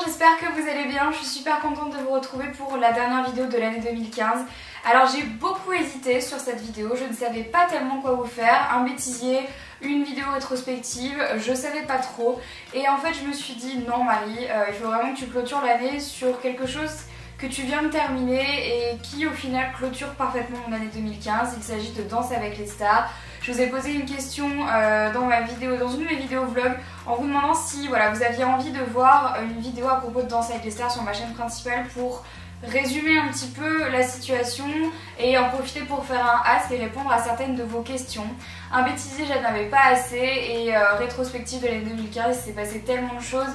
j'espère que vous allez bien, je suis super contente de vous retrouver pour la dernière vidéo de l'année 2015. Alors j'ai beaucoup hésité sur cette vidéo, je ne savais pas tellement quoi vous faire, un bêtisier, une vidéo rétrospective, je savais pas trop. Et en fait je me suis dit non Marie, il faut vraiment que tu clôtures l'année sur quelque chose que tu viens de terminer et qui au final clôture parfaitement mon année 2015. Il s'agit de Danse avec les stars. Je vous ai posé une question dans une de mes vidéos vlog en vous demandant si voilà, vous aviez envie de voir une vidéo à propos de Danse avec les stars sur ma chaîne principale pour résumer un petit peu la situation et en profiter pour faire un ask et répondre à certaines de vos questions. Un bêtisier, j'en avais pas assez et rétrospective de l'année 2015, il s'est passé tellement de choses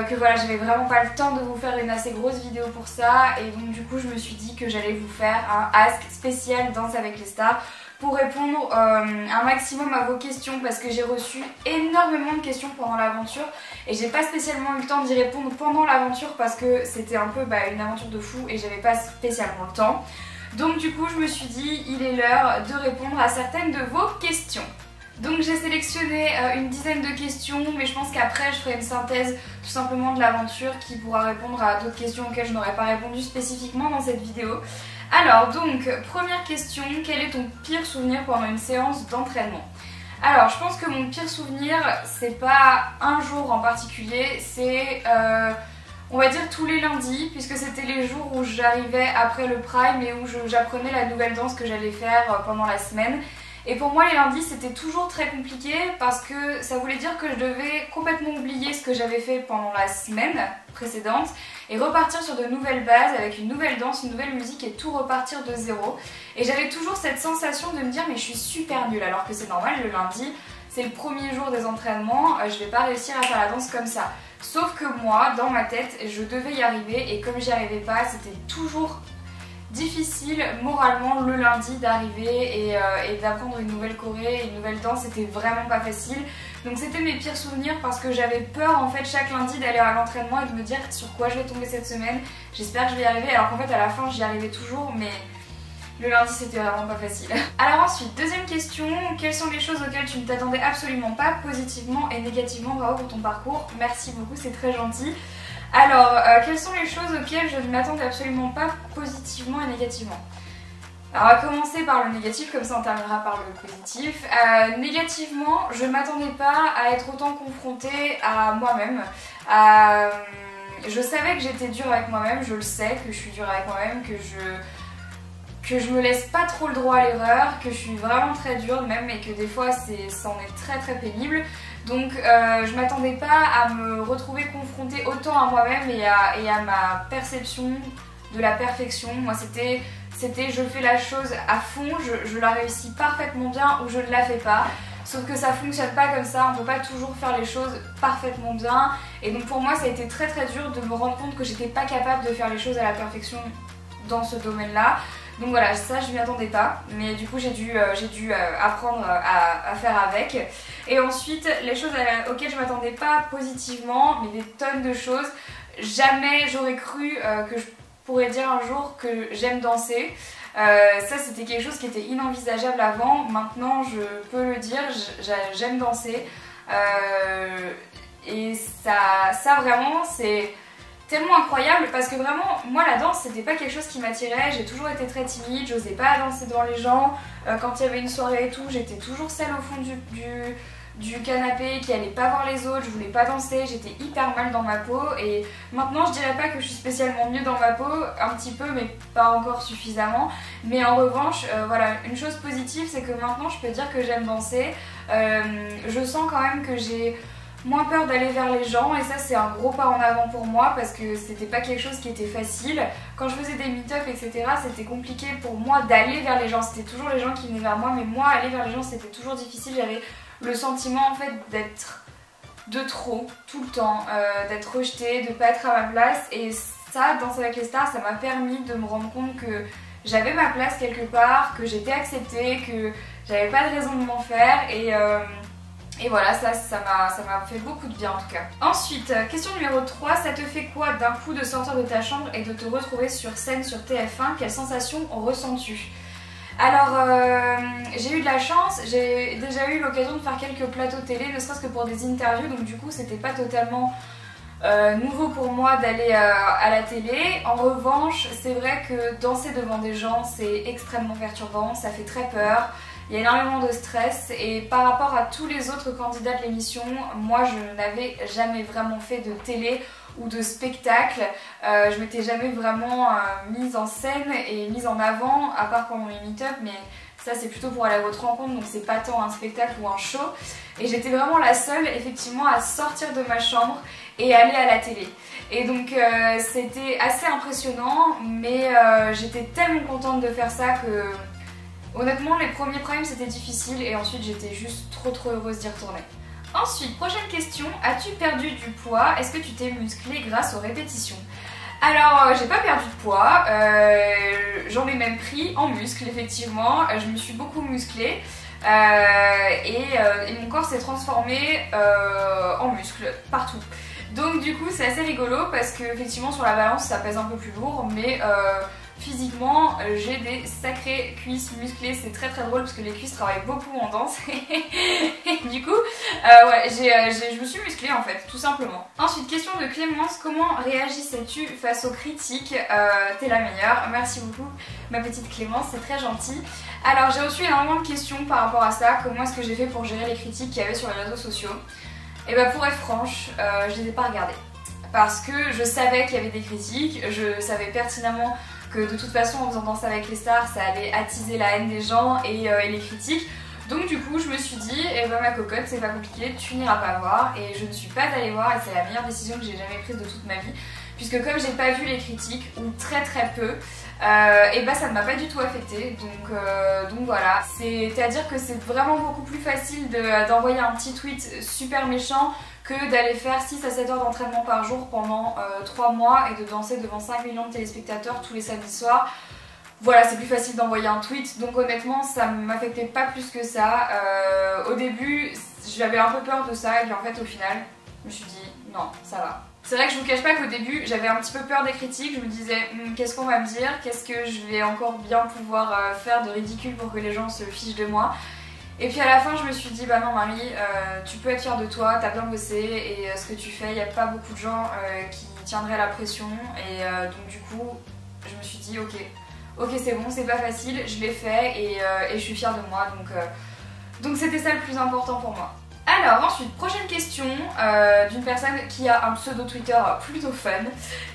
que voilà, j'avais vraiment pas le temps de vous faire une assez grosse vidéo pour ça, et donc du coup je me suis dit que j'allais vous faire un ask spécial Danse avec les stars pour répondre un maximum à vos questions, parce que j'ai reçu énormément de questions pendant l'aventure et j'ai pas spécialement eu le temps d'y répondre pendant l'aventure parce que c'était un peu une aventure de fou et j'avais pas spécialement le temps. Donc du coup je me suis dit il est l'heure de répondre à certaines de vos questions. Donc j'ai sélectionné une dizaine de questions, mais je pense qu'après je ferai une synthèse tout simplement de l'aventure qui pourra répondre à d'autres questions auxquelles je n'aurais pas répondu spécifiquement dans cette vidéo. Alors donc, première question, quel est ton pire souvenir pendant une séance d'entraînement? Alors je pense que mon pire souvenir, c'est pas un jour en particulier, c'est on va dire tous les lundis, puisque c'était les jours où j'arrivais après le prime et où j'apprenais la nouvelle danse que j'allais faire pendant la semaine. Et pour moi les lundis c'était toujours très compliqué parce que ça voulait dire que je devais complètement oublier ce que j'avais fait pendant la semaine précédente et repartir sur de nouvelles bases avec une nouvelle danse, une nouvelle musique et tout repartir de zéro. Et j'avais toujours cette sensation de me dire mais je suis super nulle, alors que c'est normal, le lundi c'est le premier jour des entraînements, je vais pas réussir à faire la danse comme ça. Sauf que moi dans ma tête je devais y arriver, et comme j'y arrivais pas, c'était toujours difficile moralement le lundi d'arriver et d'apprendre une nouvelle choré, une nouvelle danse, c'était vraiment pas facile. Donc c'était mes pires souvenirs parce que j'avais peur en fait chaque lundi d'aller à l'entraînement et de me dire sur quoi je vais tomber cette semaine, j'espère que je vais y arriver, alors qu'en fait à la fin j'y arrivais toujours, mais le lundi c'était vraiment pas facile. Alors ensuite, deuxième question, quelles sont les choses auxquelles tu ne t'attendais absolument pas, positivement et négativement? Bravo pour ton parcours, merci beaucoup, c'est très gentil. Alors, quelles sont les choses auxquelles je ne m'attendais absolument pas, positivement et négativement? Alors, on va commencer par le négatif, comme ça on terminera par le positif. Négativement, je ne m'attendais pas à être autant confrontée à moi-même. Je savais que j'étais dure avec moi-même, je le sais que je suis dure avec moi-même, que je me laisse pas trop le droit à l'erreur, que je suis vraiment très dure même, et que des fois c'en est très très pénible. Donc je m'attendais pas à me retrouver confrontée autant à moi-même et à ma perception de la perfection. Moi c'était je fais la chose à fond, je la réussis parfaitement bien ou je ne la fais pas. Sauf que ça fonctionne pas comme ça, on peut pas toujours faire les choses parfaitement bien. Et donc pour moi ça a été très très dur de me rendre compte que j'étais pas capable de faire les choses à la perfection dans ce domaine-là. Donc voilà, ça je m'y attendais pas, mais du coup j'ai dû apprendre à faire avec. Et ensuite, les choses auxquelles je m'attendais pas positivement, mais des tonnes de choses. Jamais j'aurais cru que je pourrais dire un jour que j'aime danser. Ça c'était quelque chose qui était inenvisageable avant. Maintenant je peux le dire, j'aime danser. Et ça vraiment c'est tellement incroyable, parce que vraiment moi la danse c'était pas quelque chose qui m'attirait, j'ai toujours été très timide, j'osais pas danser devant les gens, quand il y avait une soirée et tout j'étais toujours celle au fond du canapé qui allait pas voir les autres, je voulais pas danser, j'étais hyper mal dans ma peau. Et maintenant je dirais pas que je suis spécialement mieux dans ma peau, un petit peu mais pas encore suffisamment, mais en revanche voilà, une chose positive c'est que maintenant je peux dire que j'aime danser. Je sens quand même que j'ai moins peur d'aller vers les gens, et ça c'est un gros pas en avant pour moi parce que c'était pas quelque chose qui était facile. Quand je faisais des meet-up etc, c'était compliqué pour moi d'aller vers les gens, c'était toujours les gens qui venaient vers moi, mais moi aller vers les gens c'était toujours difficile. J'avais le sentiment en fait d'être de trop tout le temps, d'être rejetée, de pas être à ma place, et ça, Danse avec les stars, ça m'a permis de me rendre compte que j'avais ma place quelque part, que j'étais acceptée, que j'avais pas de raison de m'en faire, et voilà, ça m'a fait beaucoup de bien en tout cas. Ensuite, question numéro 3, ça te fait quoi d'un coup de sortir de ta chambre et de te retrouver sur scène sur TF1? Quelles sensations ressens-tu? Alors, j'ai eu de la chance, j'ai déjà eu l'occasion de faire quelques plateaux télé, ne serait-ce que pour des interviews, donc du coup c'était pas totalement nouveau pour moi d'aller à la télé. En revanche, c'est vrai que danser devant des gens, c'est extrêmement perturbant, ça fait très peur. Il y a énormément de stress et par rapport à tous les autres candidats de l'émission, moi je n'avais jamais vraiment fait de télé ou de spectacle. Je m'étais jamais vraiment mise en scène et mise en avant, à part pendant les meet-up, mais ça c'est plutôt pour aller à votre rencontre, donc c'est pas tant un spectacle ou un show. Et j'étais vraiment la seule effectivement à sortir de ma chambre et aller à la télé. Et donc c'était assez impressionnant, mais j'étais tellement contente de faire ça que honnêtement les premiers primes c'était difficile et ensuite j'étais juste trop heureuse d'y retourner. Ensuite, prochaine question, as-tu perdu du poids? Est-ce que tu t'es musclé grâce aux répétitions? Alors, j'ai pas perdu de poids, j'en ai même pris en muscle effectivement, je me suis beaucoup musclée et mon corps s'est transformé en muscle partout. Donc du coup c'est assez rigolo parce que effectivement sur la balance ça pèse un peu plus lourd, mais physiquement j'ai des sacrées cuisses musclées, c'est très drôle parce que les cuisses travaillent beaucoup en danse et du coup ouais, je me suis musclée en fait, tout simplement. Ensuite, question de Clémence, comment réagissais-tu face aux critiques? T'es la meilleure, merci beaucoup ma petite Clémence, c'est très gentil. Alors j'ai reçu énormément de questions par rapport à ça, comment est-ce que j'ai fait pour gérer les critiques qu'il y avait sur les réseaux sociaux. Et bah pour être franche, je les ai pas regardées parce que je savais qu'il y avait des critiques, je savais pertinemment que de toute façon en faisant Danser avec les stars ça allait attiser la haine des gens et les critiques. Donc du coup je me suis dit, eh ben ma cocotte c'est pas compliqué, tu n'iras pas voir, et je ne suis pas allée voir et c'est la meilleure décision que j'ai jamais prise de toute ma vie, puisque comme j'ai pas vu les critiques, ou très peu, et bah ça ne m'a pas du tout affectée, donc voilà. C'est-à-dire que c'est vraiment beaucoup plus facile d'envoyer un petit tweet super méchant que d'aller faire 6 à 7 heures d'entraînement par jour pendant 3 mois et de danser devant 5 millions de téléspectateurs tous les samedis soirs. Voilà, c'est plus facile d'envoyer un tweet, donc honnêtement ça ne m'affectait pas plus que ça. Au début j'avais un peu peur de ça et puis en fait au final je me suis dit non, ça va. C'est vrai que je vous cache pas qu'au début j'avais un petit peu peur des critiques, je me disais qu'est-ce qu'on va me dire, qu'est-ce que je vais encore bien pouvoir faire de ridicule pour que les gens se fichent de moi. Et puis à la fin je me suis dit bah non Marie, tu peux être fière de toi, t'as bien bossé et ce que tu fais, il n'y a pas beaucoup de gens qui tiendraient la pression et donc du coup je me suis dit ok c'est bon, c'est pas facile, je l'ai fait et je suis fière de moi, donc c'était ça le plus important pour moi. Alors ensuite, prochaine question d'une personne qui a un pseudo Twitter plutôt fun.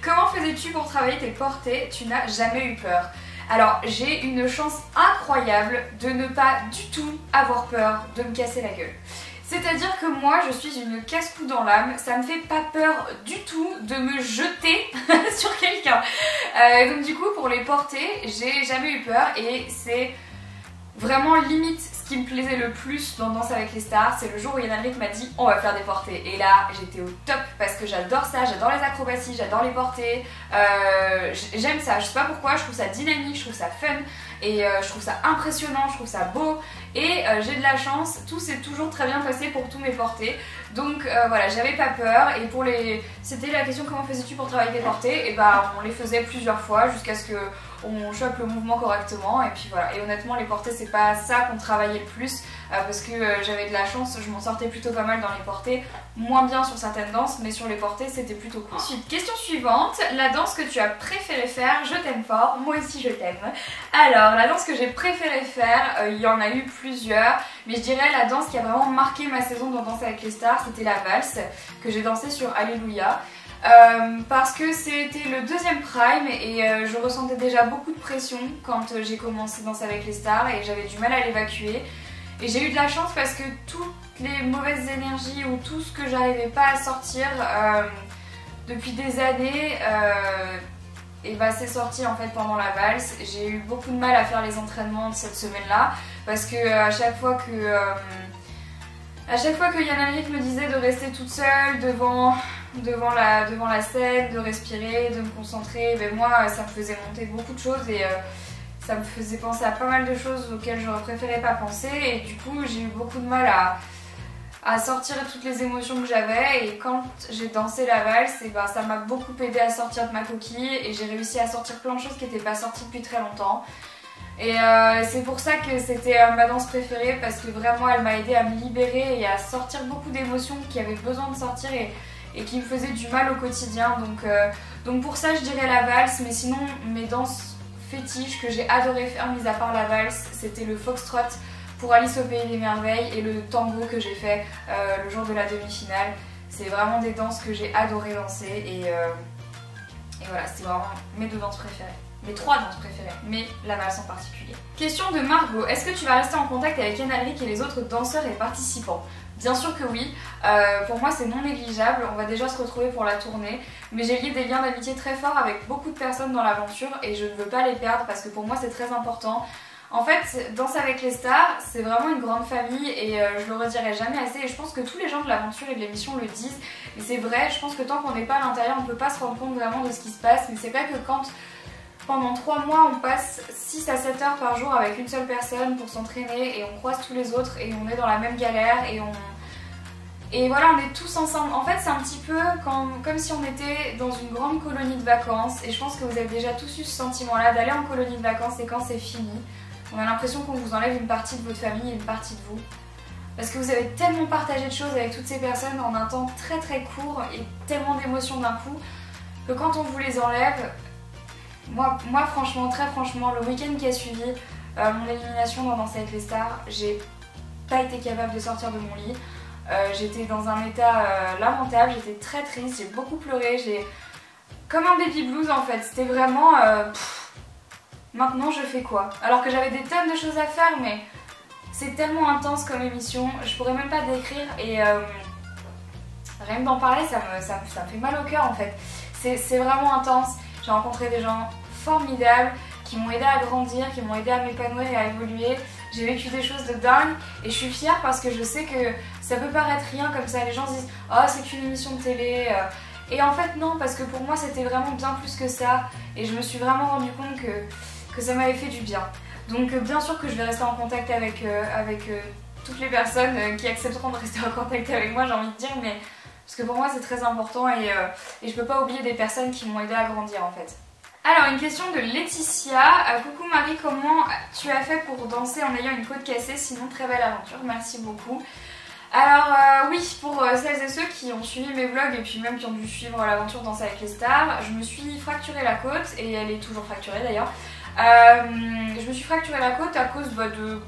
Comment faisais-tu pour travailler tes portées? Tu n'as jamais eu peur? Alors j'ai une chance incroyable de ne pas du tout avoir peur de me casser la gueule. C'est-à-dire que moi je suis une casse-cou dans l'âme, ça me fait pas peur du tout de me jeter sur quelqu'un. Donc du coup pour les portées, j'ai jamais eu peur et c'est vraiment limite ce qui me plaisait le plus dans Danse avec les stars, c'est le jour où Yann Alric m'a dit on va faire des portées. Et là j'étais au top parce que j'adore ça, j'adore les acrobaties, j'adore les portées, j'aime ça, je sais pas pourquoi, je trouve ça dynamique, je trouve ça fun et je trouve ça impressionnant, je trouve ça beau et j'ai de la chance, tout s'est toujours très bien passé pour tous mes portées. Donc voilà, j'avais pas peur et pour les... C'était la question comment faisais-tu pour travailler tes portées? Et bah on les faisait plusieurs fois jusqu'à ce que on chope le mouvement correctement et puis voilà. Et honnêtement les portées c'est pas ça qu'on travaillait le plus parce que j'avais de la chance, je m'en sortais plutôt pas mal dans les portées, moins bien sur certaines danses mais sur les portées c'était plutôt cool. Ensuite, question suivante, la danse que tu as préféré faire, je t'aime fort, moi aussi je t'aime. Alors la danse que j'ai préféré faire, il y en a eu plusieurs, mais je dirais la danse qui a vraiment marqué ma saison dans Danse avec les stars, c'était la valse que j'ai dansée sur Alléluia. Parce que c'était le deuxième prime et je ressentais déjà beaucoup de pression quand j'ai commencé Danse avec les stars et j'avais du mal à l'évacuer. Et j'ai eu de la chance parce que toutes les mauvaises énergies ou tout ce que j'arrivais pas à sortir depuis des années, et bah c'est sorti en fait pendant la valse. J'ai eu beaucoup de mal à faire les entraînements de cette semaine-là parce que à chaque fois que Yann Alric me disait de rester toute seule devant la scène, de respirer, de me concentrer, ben moi ça me faisait monter beaucoup de choses et ça me faisait penser à pas mal de choses auxquelles j'aurais préféré pas penser et du coup j'ai eu beaucoup de mal à sortir toutes les émotions que j'avais et quand j'ai dansé la valse, et ben, ça m'a beaucoup aidé à sortir de ma coquille et j'ai réussi à sortir plein de choses qui n'étaient pas sorties depuis très longtemps. Et c'est pour ça que c'était ma danse préférée parce que vraiment elle m'a aidé à me libérer et à sortir beaucoup d'émotions qui avaient besoin de sortir et et qui me faisaient du mal au quotidien. Donc pour ça je dirais la valse, mais sinon mes danses fétiches que j'ai adoré faire, mis à part la valse, c'était le foxtrot pour Alice au Pays des Merveilles et le tango que j'ai fait le jour de la demi-finale. C'est vraiment des danses que j'ai adoré danser et voilà, c'est vraiment mes 2 danses préférées. Mes 3 danses préférées, mais la valse en particulier. Question de Margot, est-ce que tu vas rester en contact avec Yann Alric et les autres danseurs et participants? Bien sûr que oui, pour moi c'est non négligeable, on va déjà se retrouver pour la tournée, mais j'ai lié des liens d'amitié très forts avec beaucoup de personnes dans l'aventure et je ne veux pas les perdre parce que pour moi c'est très important. En fait, Danser avec les stars, c'est vraiment une grande famille et je le redirai jamais assez et je pense que tous les gens de l'aventure et de l'émission le disent, mais c'est vrai, je pense que tant qu'on n'est pas à l'intérieur on ne peut pas se rendre compte vraiment de ce qui se passe, mais c'est vrai que quand pendant 3 mois on passe 6 à 7 heures par jour avec une seule personne pour s'entraîner et on croise tous les autres et on est dans la même galère et voilà, on est tous ensemble. En fait c'est un petit peu comme si on était dans une grande colonie de vacances et je pense que vous avez déjà tous eu ce sentiment là d'aller en colonie de vacances et quand c'est fini, on a l'impression qu'on vous enlève une partie de votre famille et une partie de vous. Parce que vous avez tellement partagé de choses avec toutes ces personnes en un temps très très court et tellement d'émotions d'un coup que quand on vous les enlève, moi franchement, très franchement, le week-end qui a suivi mon élimination dans Danser avec les stars, j'ai pas été capable de sortir de mon lit. J'étais dans un état lamentable, j'étais très triste, j'ai beaucoup pleuré, j'ai comme un baby blues en fait, c'était vraiment maintenant je fais quoi? Alors que j'avais des tonnes de choses à faire mais c'est tellement intense comme émission, je pourrais même pas décrire et rien que d'en parler ça me fait mal au cœur en fait. C'est vraiment intense, j'ai rencontré des gens formidables qui m'ont aidé à grandir, qui m'ont aidé à m'épanouir et à évoluer. J'ai vécu des choses de dingue et je suis fière parce que je sais que ça peut paraître rien comme ça, les gens se disent « Oh c'est qu'une émission de télé ». Et en fait non, parce que pour moi c'était vraiment bien plus que ça et je me suis vraiment rendu compte que ça m'avait fait du bien. Donc bien sûr que je vais rester en contact avec toutes les personnes qui accepteront de rester en contact avec moi, j'ai envie de dire, mais parce que pour moi c'est très important et je peux pas oublier des personnes qui m'ont aidé à grandir en fait. Alors une question de Laetitia, coucou Marie, comment tu as fait pour danser en ayant une côte cassée, sinon très belle aventure, merci beaucoup. Alors oui, pour celles et ceux qui ont suivi mes vlogs et puis même qui ont dû suivre l'aventure Danser avec les stars, je me suis fracturé la côte et elle est toujours fracturée d'ailleurs. Je me suis fracturé la côte à cause de...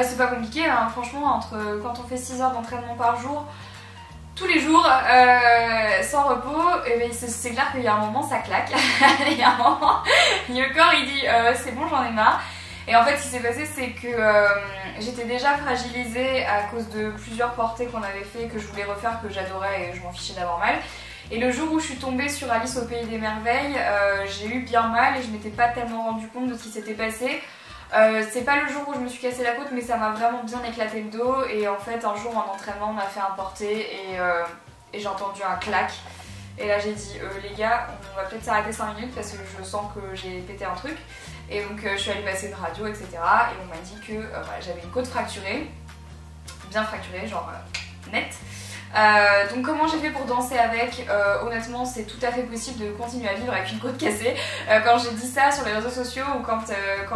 c'est pas compliqué hein, franchement, quand on fait 6 heures d'entraînement par jour, tous les jours, sans repos, et bien c'est clair qu'il y a un moment ça claque. Il y a un moment, le corps il dit c'est bon j'en ai marre. Et en fait ce qui s'est passé c'est que j'étais déjà fragilisée à cause de plusieurs portées qu'on avait fait, que je voulais refaire, que j'adorais et je m'en fichais d'avoir mal. Et le jour où je suis tombée sur Alice au Pays des Merveilles, j'ai eu bien mal et je m'étais pas tellement rendu compte de ce qui s'était passé. C'est pas le jour où je me suis cassé la côte mais ça m'a vraiment bien éclaté le dos et en fait un jour en entraînement on a fait un porté et j'ai entendu un clac et là j'ai dit les gars on va peut-être s'arrêter 5 minutes parce que je sens que j'ai pété un truc et donc je suis allée passer une radio etc et on m'a dit que voilà, j'avais une côte fracturée, bien fracturée genre nette. Donc comment j'ai fait pour danser avec, honnêtement c'est tout à fait possible de continuer à vivre avec une côte cassée. Quand j'ai dit ça sur les réseaux sociaux ou quand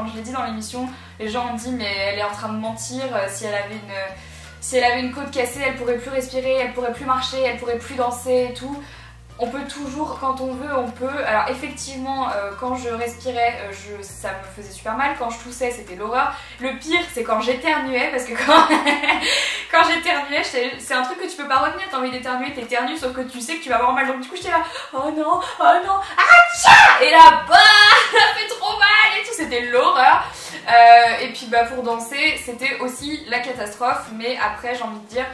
je l'ai dit dans l'émission, les gens ont dit mais elle est en train de mentir, si elle avait une côte cassée elle pourrait plus respirer, elle pourrait plus marcher, elle pourrait plus danser et tout. On peut toujours, quand on veut, on peut. Alors effectivement, quand je respirais, ça me faisait super mal. Quand je toussais, c'était l'horreur. Le pire, c'est quand j'éternuais, parce que quand j'éternuais, c'est un truc que tu peux pas retenir. T'as envie d'éternuer, t'éternues, sauf que tu sais que tu vas avoir mal. Donc du coup, j'étais là, oh non, ah tcha. Et là, bah, ça fait trop mal et tout. C'était l'horreur. Et puis pour danser, c'était aussi la catastrophe. Mais après, j'ai envie de dire...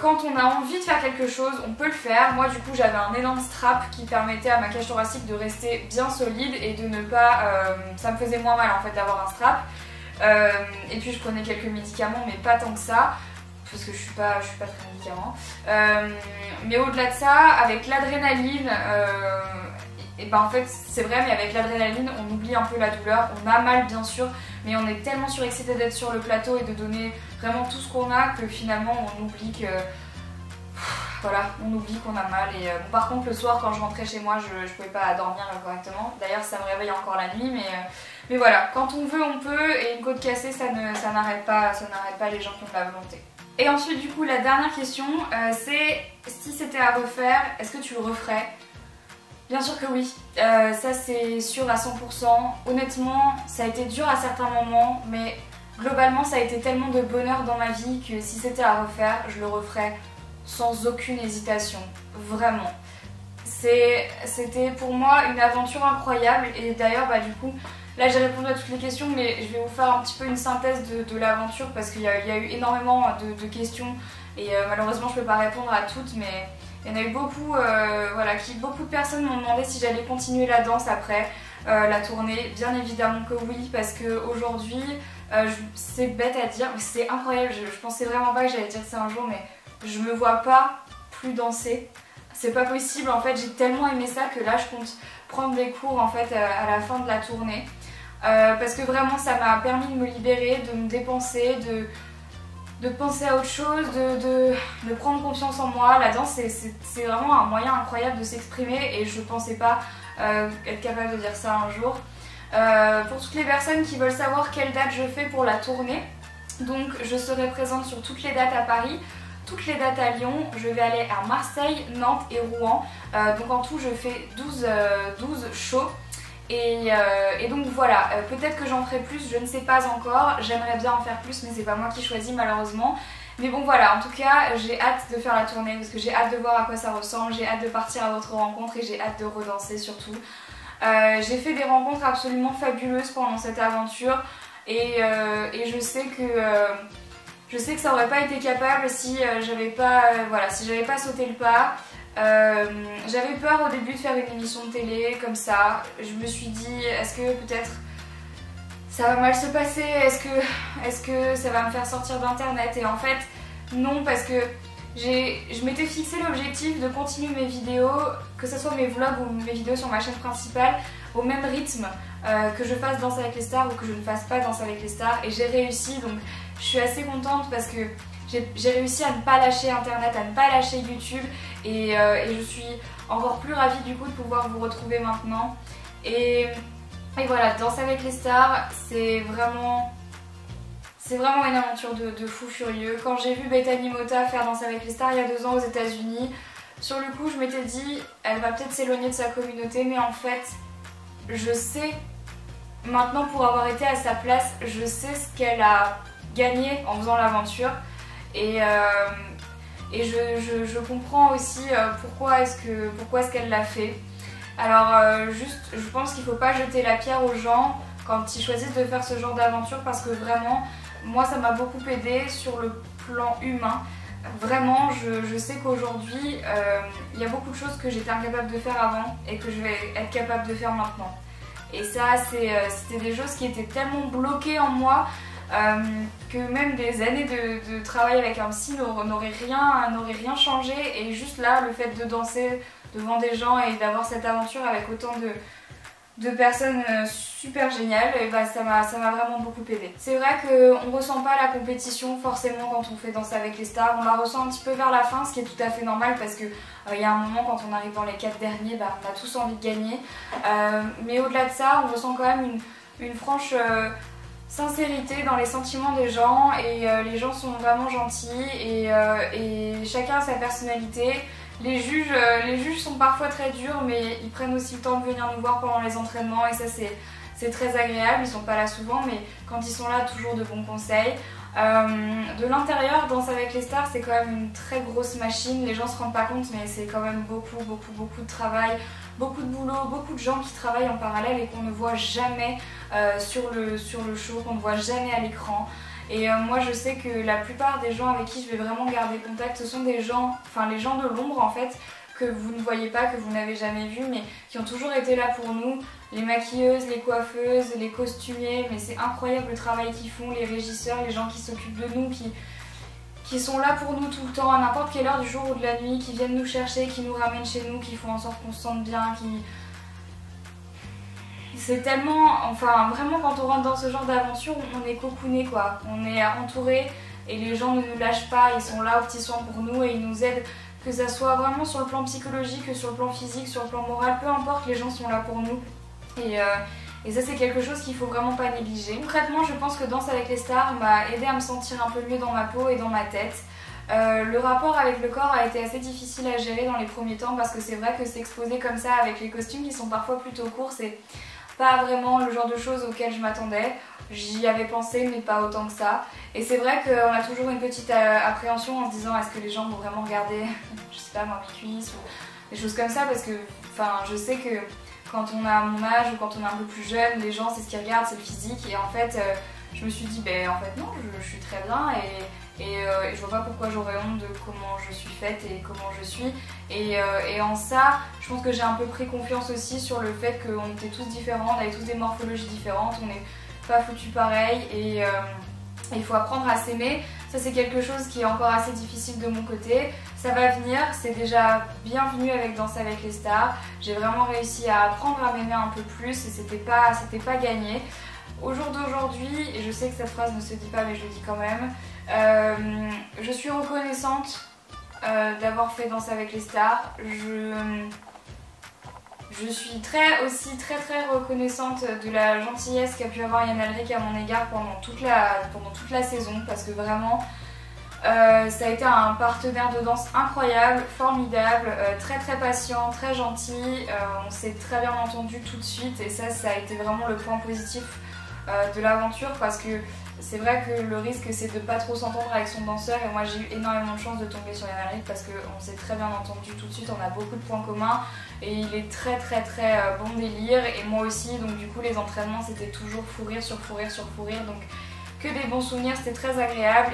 quand on a envie de faire quelque chose, on peut le faire. Moi du coup j'avais un énorme strap qui permettait à ma cage thoracique de rester bien solide et de ne pas... ça me faisait moins mal en fait d'avoir un strap. Et puis je prenais quelques médicaments mais pas tant que ça, parce que je suis pas très médicament. Mais au-delà de ça, avec l'adrénaline, et ben en fait c'est vrai mais avec l'adrénaline on oublie un peu la douleur, on a mal bien sûr mais on est tellement surexcité d'être sur le plateau et de donner vraiment tout ce qu'on a que finalement on oublie que voilà, on oublie qu'on a mal et bon, par contre le soir quand je rentrais chez moi je pouvais pas dormir correctement, d'ailleurs ça me réveille encore la nuit mais voilà, quand on veut on peut et une côte cassée ça n'arrête pas les gens qui ont de la volonté. Et ensuite du coup la dernière question c'est si c'était à refaire, est-ce que tu le referais? Bien sûr que oui, ça c'est sûr à 100%. Honnêtement ça a été dur à certains moments mais globalement ça a été tellement de bonheur dans ma vie que si c'était à refaire je le referais sans aucune hésitation, vraiment. C'était pour moi une aventure incroyable et d'ailleurs du coup là j'ai répondu à toutes les questions mais je vais vous faire un petit peu une synthèse de l'aventure parce qu'il y a eu énormément de questions et malheureusement je peux pas répondre à toutes mais il y en a eu beaucoup, beaucoup de personnes m'ont demandé si j'allais continuer la danse après la tournée. Bien évidemment que oui parce qu'aujourd'hui, c'est bête à dire, c'est incroyable, je pensais vraiment pas que j'allais dire ça un jour mais je me vois pas plus danser. C'est pas possible en fait, j'ai tellement aimé ça que là je compte prendre des cours en fait à la fin de la tournée parce que vraiment ça m'a permis de me libérer, de me dépenser, de penser à autre chose, de prendre confiance en moi. La danse c'est vraiment un moyen incroyable de s'exprimer et je pensais pas être capable de dire ça un jour. Pour toutes les personnes qui veulent savoir quelle date je fais pour la tournée, donc je serai présente sur toutes les dates à Paris, toutes les dates à Lyon, je vais aller à Marseille, Nantes et Rouen, donc en tout je fais 12 shows. Et donc voilà, peut-être que j'en ferai plus, je ne sais pas encore, j'aimerais bien en faire plus mais c'est pas moi qui choisis malheureusement. Mais bon voilà, en tout cas j'ai hâte de faire la tournée parce que j'ai hâte de voir à quoi ça ressemble, j'ai hâte de partir à votre rencontre et j'ai hâte de redanser surtout. J'ai fait des rencontres absolument fabuleuses pendant cette aventure et je sais que ça aurait pas été capable si j'avais pas, si j'avais pas sauté le pas. J'avais peur au début de faire une émission de télé comme ça. Je me suis dit est-ce que peut-être ça va mal se passer, est-ce que ça va me faire sortir d'internet? Et en fait non parce que je m'étais fixé l'objectif de continuer mes vidéos, que ce soit mes vlogs ou mes vidéos sur ma chaîne principale, au même rythme que je fasse Danse avec les stars ou que je ne fasse pas Danse avec les stars et j'ai réussi donc je suis assez contente parce que j'ai réussi à ne pas lâcher internet, à ne pas lâcher YouTube et je suis encore plus ravie du coup de pouvoir vous retrouver maintenant et voilà, Danse avec les stars c'est vraiment une aventure de fou furieux. Quand j'ai vu Bethany Mota faire Danse avec les stars il y a 2 ans aux États-Unis, sur le coup je m'étais dit elle va peut-être s'éloigner de sa communauté mais en fait je sais maintenant pour avoir été à sa place, je sais ce qu'elle a gagné en faisant l'aventure et je comprends aussi pourquoi est-ce qu'elle l'a fait. Alors juste je pense qu'il ne faut pas jeter la pierre aux gens quand ils choisissent de faire ce genre d'aventure parce que vraiment moi ça m'a beaucoup aidé sur le plan humain. Vraiment je sais qu'aujourd'hui il y a beaucoup de choses que j'étais incapable de faire avant et que je vais être capable de faire maintenant. Et ça c'était des choses qui étaient tellement bloquées en moi que même des années de travail avec un psy n'auraient rien changé et juste là le fait de danser devant des gens et d'avoir cette aventure avec autant de personnes super géniales, et ça m'a vraiment beaucoup aidé. C'est vrai qu'on ne ressent pas la compétition forcément quand on fait Danse avec les stars, on la ressent un petit peu vers la fin, ce qui est tout à fait normal parce que il y a un moment quand on arrive dans les 4 derniers, on a tous envie de gagner. Mais au-delà de ça, on ressent quand même une franche sincérité dans les sentiments des gens et les gens sont vraiment gentils et chacun a sa personnalité. Les juges sont parfois très durs mais ils prennent aussi le temps de venir nous voir pendant les entraînements et ça c'est très agréable, ils sont pas là souvent mais quand ils sont là toujours de bons conseils. De l'intérieur, Danse avec les stars c'est quand même une très grosse machine, les gens se rendent pas compte mais c'est quand même beaucoup de travail, beaucoup de boulot, beaucoup de gens qui travaillent en parallèle et qu'on ne voit jamais sur le show, qu'on ne voit jamais à l'écran. Et moi je sais que la plupart des gens avec qui je vais vraiment garder contact, ce sont des gens, enfin les gens de l'ombre en fait, que vous ne voyez pas, que vous n'avez jamais vu, mais qui ont toujours été là pour nous. Les maquilleuses, les coiffeuses, les costumiers, mais c'est incroyable le travail qu'ils font, les régisseurs, les gens qui s'occupent de nous, qui sont là pour nous tout le temps, à n'importe quelle heure du jour ou de la nuit, qui viennent nous chercher, qui nous ramènent chez nous, qui font en sorte qu'on se sente bien, C'est tellement, enfin vraiment quand on rentre dans ce genre d'aventure, on est cocooné quoi, on est entouré et les gens ne nous lâchent pas, ils sont là aux petits soins pour nous et ils nous aident, que ça soit vraiment sur le plan psychologique, que sur le plan physique, sur le plan moral, peu importe, les gens sont là pour nous. Et ça c'est quelque chose qu'il faut vraiment pas négliger. Concrètement je pense que Danse avec les stars m'a aidé à me sentir un peu mieux dans ma peau et dans ma tête. Le rapport avec le corps a été assez difficile à gérer dans les premiers temps parce que c'est vrai que s'exposer comme ça avec les costumes qui sont parfois plutôt courts, c'est pas vraiment le genre de choses auxquelles je m'attendais. J'y avais pensé mais pas autant que ça. Et c'est vrai qu'on a toujours une petite appréhension en se disant est-ce que les gens vont vraiment regarder, je sais pas moi, mes cuisses ou des choses comme ça, parce que je sais que quand on a mon âge ou quand on est un peu plus jeune, les gens c'est ce qu'ils regardent, c'est le physique. Et en fait je me suis dit en fait non, je suis très bien et je vois pas pourquoi j'aurais honte de comment je suis faite et comment je suis. Et en ça, je pense que j'ai un peu pris confiance aussi sur le fait qu'on était tous différents, on avait tous des morphologies différentes, on n'est pas foutus pareil et il faut apprendre à s'aimer. Ça c'est quelque chose qui est encore assez difficile de mon côté. Ça va venir, c'est déjà bienvenu avec Danse avec les stars. J'ai vraiment réussi à apprendre à m'aimer un peu plus et c'était pas gagné. Au jour d'aujourd'hui, et je sais que cette phrase ne se dit pas mais je le dis quand même, je suis reconnaissante d'avoir fait Danse avec les stars. Je suis aussi très reconnaissante de la gentillesse qu'a pu avoir Yann Alric à mon égard pendant toute la saison, parce que vraiment ça a été un partenaire de danse incroyable, formidable, très patient, très gentil. On s'est très bien entendu tout de suite et ça a été vraiment le point positif de l'aventure, parce que c'est vrai que le risque c'est de pas trop s'entendre avec son danseur, et moi j'ai eu énormément de chance de tomber sur Yann Alric parce qu'on s'est très bien entendu tout de suite, on a beaucoup de points communs et il est très bon délire et moi aussi, donc du coup les entraînements c'était toujours fou rire sur fou rire sur fou rire, donc que des bons souvenirs, c'était très agréable.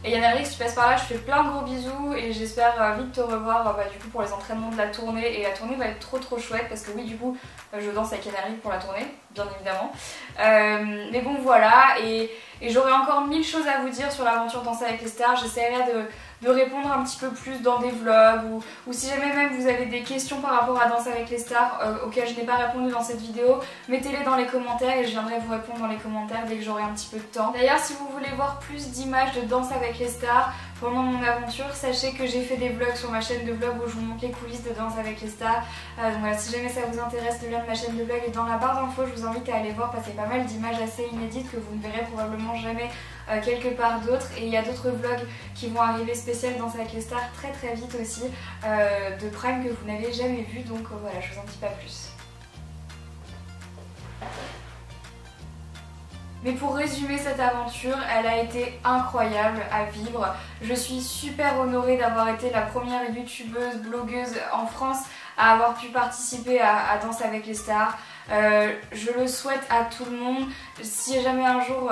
Et Yann Alric, si tu passes par là, je fais plein de gros bisous et j'espère vite te revoir du coup pour les entraînements de la tournée. Et la tournée va être trop chouette parce que oui, du coup je danse avec Yann Alric pour la tournée, bien évidemment. Mais bon voilà, et j'aurai encore 1000 choses à vous dire sur l'aventure Danse avec les stars. J'essaierai de répondre un petit peu plus dans des vlogs ou si jamais même vous avez des questions par rapport à Danse avec les stars auxquelles je n'ai pas répondu dans cette vidéo, mettez-les dans les commentaires et je viendrai vous répondre dans les commentaires dès que j'aurai un petit peu de temps. D'ailleurs, si vous voulez voir plus d'images de Danse avec les stars pendant mon aventure, sachez que j'ai fait des vlogs sur ma chaîne de vlog où je vous montre les coulisses de Danse avec les stars. Donc voilà, si jamais ça vous intéresse, le lien de ma chaîne de vlog est dans la barre d'infos. Je vous invite à aller voir parce qu'il y a pas mal d'images assez inédites que vous ne verrez probablement jamais quelque part d'autre. Et il y a d'autres vlogs qui vont arriver spécial Danse avec les stars très vite aussi, de Prime que vous n'avez jamais vu. Donc voilà, je vous en dis pas plus. Mais pour résumer cette aventure, elle a été incroyable à vivre. Je suis super honorée d'avoir été la première youtubeuse, blogueuse en France à avoir pu participer à Danse avec les stars. Je le souhaite à tout le monde. Si jamais un jour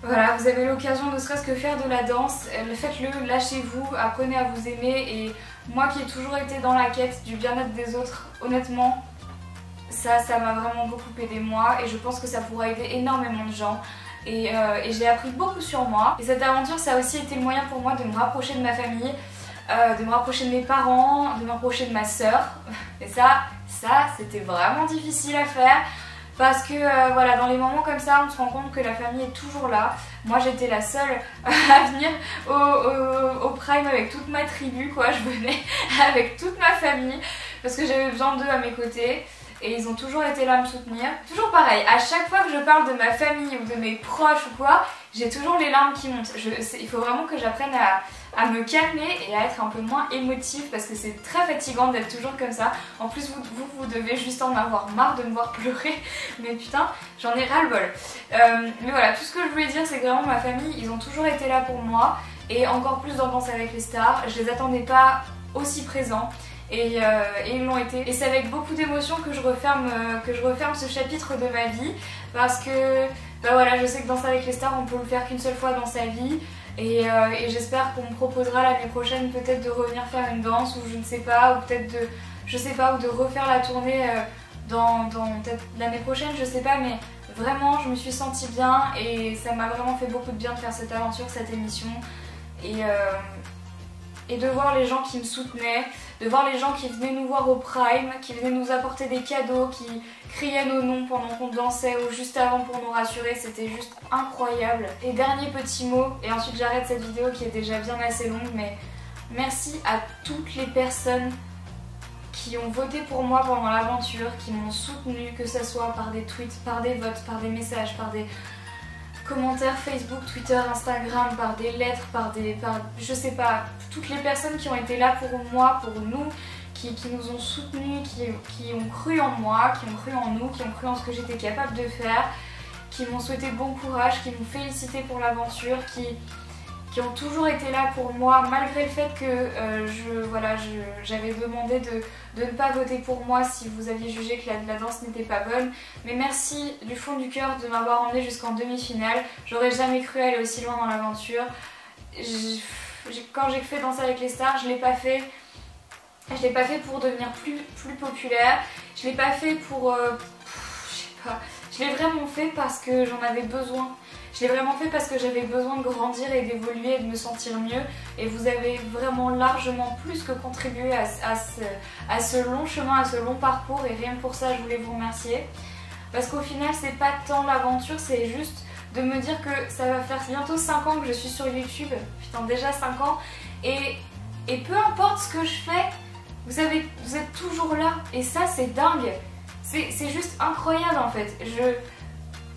voilà, vous avez l'occasion ne serait-ce que faire de la danse, faites-le, lâchez-vous, apprenez à vous aimer. Et moi qui ai toujours été dans la quête du bien-être des autres, honnêtement, ça m'a vraiment beaucoup aidé moi et je pense que ça pourra aider énormément de gens. Et j'ai appris beaucoup sur moi. Et cette aventure, ça a aussi été le moyen pour moi de me rapprocher de ma famille, de me rapprocher de mes parents, de me rapprocher de ma soeur. Et ça c'était vraiment difficile à faire. Parce que voilà, dans les moments comme ça, on se rend compte que la famille est toujours là. Moi j'étais la seule à venir au Prime avec toute ma tribu, quoi. Je venais avec toute ma famille parce que j'avais besoin d'eux à mes côtés. Et ils ont toujours été là à me soutenir. Toujours pareil, à chaque fois que je parle de ma famille ou de mes proches ou quoi, j'ai toujours les larmes qui montent. Il faut vraiment que j'apprenne à me calmer et à être un peu moins émotive parce que c'est très fatigant d'être toujours comme ça. En plus vous devez juste en avoir marre de me voir pleurer, mais putain j'en ai ras le bol. Mais voilà, tout ce que je voulais dire c'est que vraiment ma famille, ils ont toujours été là pour moi et encore plus dans Danse avec les stars. Je les attendais pas aussi présents. Et ils l'ont été. Et c'est avec beaucoup d'émotion que je referme ce chapitre de ma vie. Parce que voilà, je sais que Danse avec les stars, on peut le faire qu'une seule fois dans sa vie. Et j'espère qu'on me proposera l'année prochaine peut-être de revenir faire une danse ou je ne sais pas, ou peut-être de refaire la tournée dans peut-être l'année prochaine, je sais pas, mais vraiment je me suis sentie bien et ça m'a vraiment fait beaucoup de bien de faire cette aventure, cette émission. Et de voir les gens qui me soutenaient, de voir les gens qui venaient nous voir au Prime, qui venaient nous apporter des cadeaux, qui criaient nos noms pendant qu'on dansait ou juste avant pour nous rassurer, c'était juste incroyable. Et dernier petit mot, et ensuite j'arrête cette vidéo qui est déjà bien assez longue, mais merci à toutes les personnes qui ont voté pour moi pendant l'aventure, qui m'ont soutenue, que ce soit par des tweets, par des votes, par des messages, par des... commentaires Facebook, Twitter, Instagram, par des lettres, je sais pas, toutes les personnes qui ont été là pour moi, pour nous, qui nous ont soutenus, qui ont cru en moi, qui ont cru en nous, qui ont cru en ce que j'étais capable de faire, qui m'ont souhaité bon courage, qui m'ont félicité pour l'aventure, qui ont toujours été là pour moi malgré le fait que j'avais demandé de ne pas voter pour moi si vous aviez jugé que la danse n'était pas bonne. Mais merci du fond du cœur de m'avoir emmenée jusqu'en demi-finale. J'aurais jamais cru aller aussi loin dans l'aventure. Quand j'ai fait Danser avec les stars, je l'ai pas fait pour devenir plus populaire. Je l'ai pas fait pour... je sais pas. Je l'ai vraiment fait parce que j'en avais besoin. Je l'ai vraiment fait parce que j'avais besoin de grandir et d'évoluer et de me sentir mieux. Et vous avez vraiment largement plus que contribué à ce long chemin, à ce long parcours. Et rien que pour ça, je voulais vous remercier. Parce qu'au final, c'est pas tant l'aventure, c'est juste de me dire que ça va faire bientôt 5 ans que je suis sur YouTube. Putain, déjà 5 ans. Et peu importe ce que je fais, vous êtes toujours là. Et ça, c'est dingue. C'est juste incroyable en fait.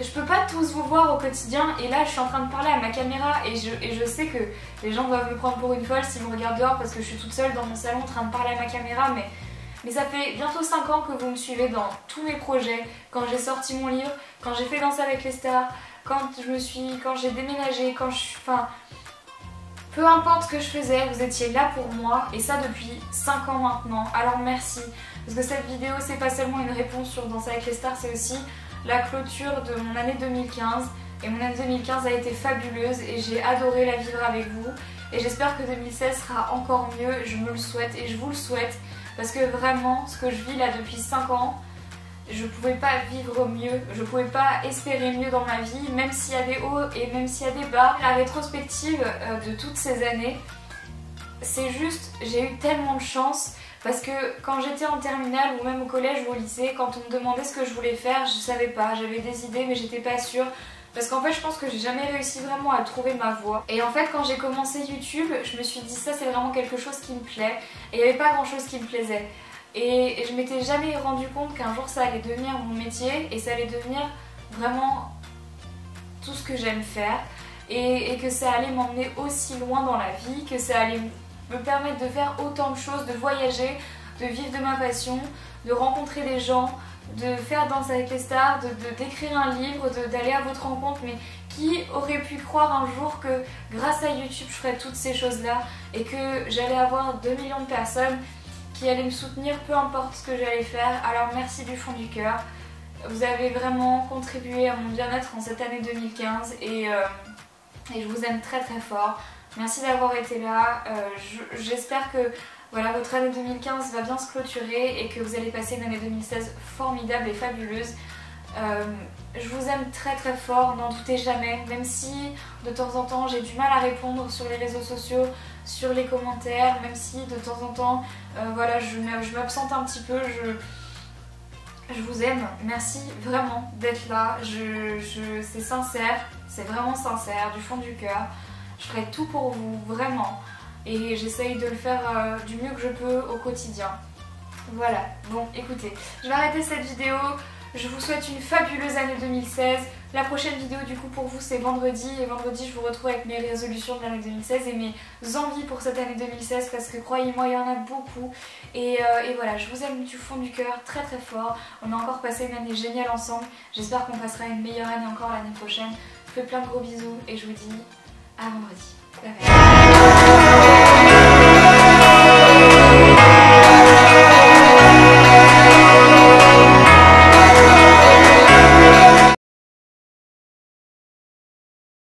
Je peux pas tous vous voir au quotidien et là je suis en train de parler à ma caméra et je sais que les gens doivent me prendre pour une folle s'ils me regardent dehors parce que je suis toute seule dans mon salon en train de parler à ma caméra, mais ça fait bientôt 5 ans que vous me suivez dans tous mes projets, quand j'ai sorti mon livre, quand j'ai fait Danser avec les stars, quand j'ai déménagé, enfin, peu importe ce que je faisais, vous étiez là pour moi et ça depuis 5 ans maintenant, alors merci. Parce que cette vidéo c'est pas seulement une réponse sur Danser avec les stars, c'est aussi la clôture de mon année 2015 et mon année 2015 a été fabuleuse et j'ai adoré la vivre avec vous et j'espère que 2016 sera encore mieux, je me le souhaite et je vous le souhaite parce que vraiment ce que je vis là depuis 5 ans, je pouvais pas vivre mieux, je pouvais pas espérer mieux dans ma vie, même s'il y a des hauts et même s'il y a des bas. La rétrospective de toutes ces années, c'est juste, j'ai eu tellement de chance. Parce que quand j'étais en terminale ou même au collège ou au lycée, quand on me demandait ce que je voulais faire, je savais pas, j'avais des idées mais j'étais pas sûre. Parce qu'en fait je pense que j'ai jamais réussi vraiment à trouver ma voie. Et en fait quand j'ai commencé YouTube, je me suis dit ça c'est vraiment quelque chose qui me plaît. Et il n'y avait pas grand chose qui me plaisait. Et je m'étais jamais rendu compte qu'un jour ça allait devenir mon métier et ça allait devenir vraiment tout ce que j'aime faire. Et que ça allait m'emmener aussi loin dans la vie, que ça allait me permettre de faire autant de choses, de voyager, de vivre de ma passion, de rencontrer des gens, de faire Danser avec les stars, d'écrire un livre, d'aller à votre rencontre. Mais qui aurait pu croire un jour que grâce à YouTube je ferais toutes ces choses-là et que j'allais avoir 2 millions de personnes qui allaient me soutenir peu importe ce que j'allais faire. Alors merci du fond du cœur. Vous avez vraiment contribué à mon bien-être en cette année 2015 et je vous aime très très fort. Merci d'avoir été là, j'espère que voilà, votre année 2015 va bien se clôturer et que vous allez passer une année 2016 formidable et fabuleuse. Je vous aime très très fort, n'en doutez jamais, même si de temps en temps j'ai du mal à répondre sur les réseaux sociaux, sur les commentaires, même si de temps en temps voilà, je m'absente un petit peu, je vous aime, merci vraiment d'être là, c'est sincère, c'est vraiment sincère, du fond du cœur. Je ferai tout pour vous, vraiment. Et j'essaye de le faire du mieux que je peux au quotidien. Voilà, bon écoutez, je vais arrêter cette vidéo. Je vous souhaite une fabuleuse année 2016. La prochaine vidéo du coup pour vous c'est vendredi. Et vendredi je vous retrouve avec mes résolutions de l'année 2016 et mes envies pour cette année 2016. Parce que croyez-moi il y en a beaucoup. Et voilà, je vous aime du fond du cœur très très fort. On a encore passé une année géniale ensemble. J'espère qu'on passera une meilleure année encore l'année prochaine. Je vous fais plein de gros bisous et je vous dis... à vendredi. Bye bye.